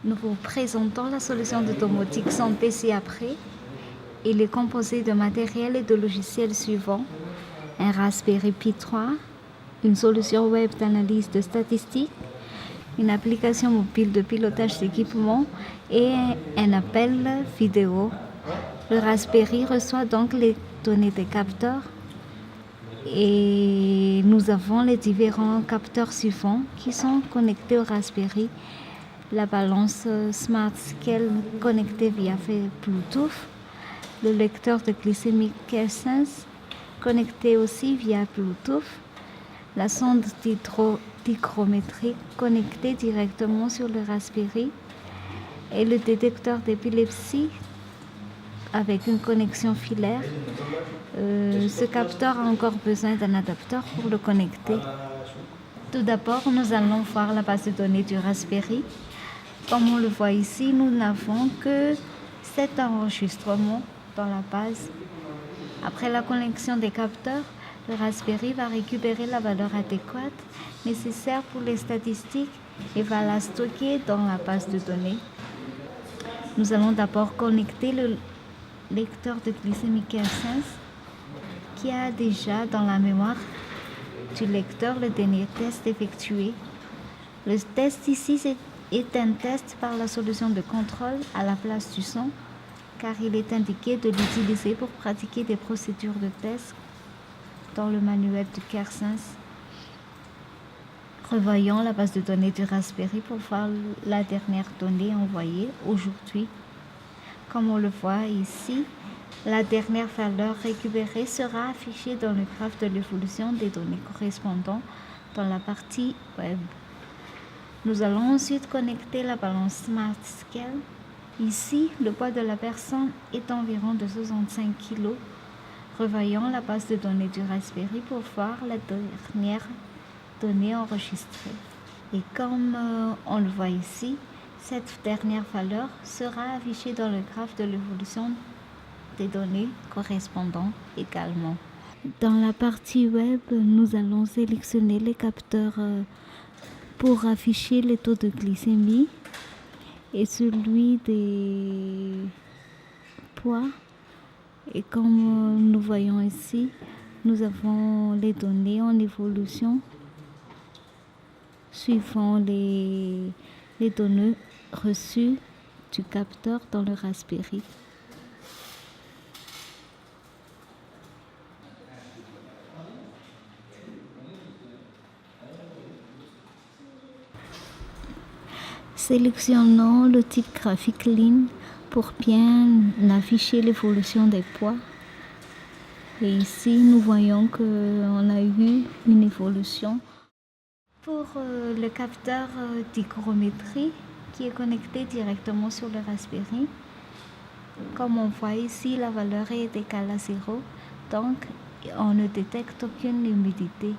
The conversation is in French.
Nous vous présentons la solution de domotique santé ci-après. Il est composé de matériel et de logiciels suivants: un Raspberry Pi 3, une solution web d'analyse de statistiques, une application mobile de pilotage d'équipement et un appel vidéo. Le Raspberry reçoit donc les données des capteurs et nous avons les différents capteurs suivants qui sont connectés au Raspberry. La balance Smart Scale connectée via Bluetooth, le lecteur de glycémie CareSense connecté aussi via Bluetooth, la sonde d'hygrométrie connectée directement sur le Raspberry et le détecteur d'épilepsie avec une connexion filaire. Ce capteur a encore besoin d'un adapteur pour le connecter. Tout d'abord, nous allons voir la base de données du Raspberry. Comme on le voit ici, nous n'avons que 7 enregistrements dans la base. Après la connexion des capteurs, le Raspberry va récupérer la valeur adéquate nécessaire pour les statistiques et va la stocker dans la base de données. Nous allons d'abord connecter le lecteur de glycémie CareSense qui a déjà dans la mémoire du lecteur le dernier test effectué. Le test ici est un test par la solution de contrôle à la place du son, car il est indiqué de l'utiliser pour pratiquer des procédures de test dans le manuel de CareSense. Revoyons la base de données du Raspberry pour voir la dernière donnée envoyée aujourd'hui. Comme on le voit ici, la dernière valeur récupérée sera affichée dans le graphe de l'évolution des données correspondantes dans la partie web. Nous allons ensuite connecter la balance Smart Scale. Ici, le poids de la personne est environ de 65 kg. Revoyons la base de données du Raspberry pour voir la dernière donnée enregistrée. Et comme on le voit ici, cette dernière valeur sera affichée dans le graphe de l'évolution des données correspondantes également. Dans la partie web, nous allons sélectionner les capteurs pour afficher les taux de glycémie et celui des poids. Et comme nous voyons ici, nous avons les données en évolution suivant les données reçues du capteur dans le Raspberry. Sélectionnons le type graphique ligne pour bien afficher l'évolution des poids. Et ici, nous voyons qu'on a eu une évolution. Pour le capteur d'hygrométrie qui est connecté directement sur le Raspberry, comme on voit ici, la valeur est égale à 0, donc on ne détecte aucune humidité.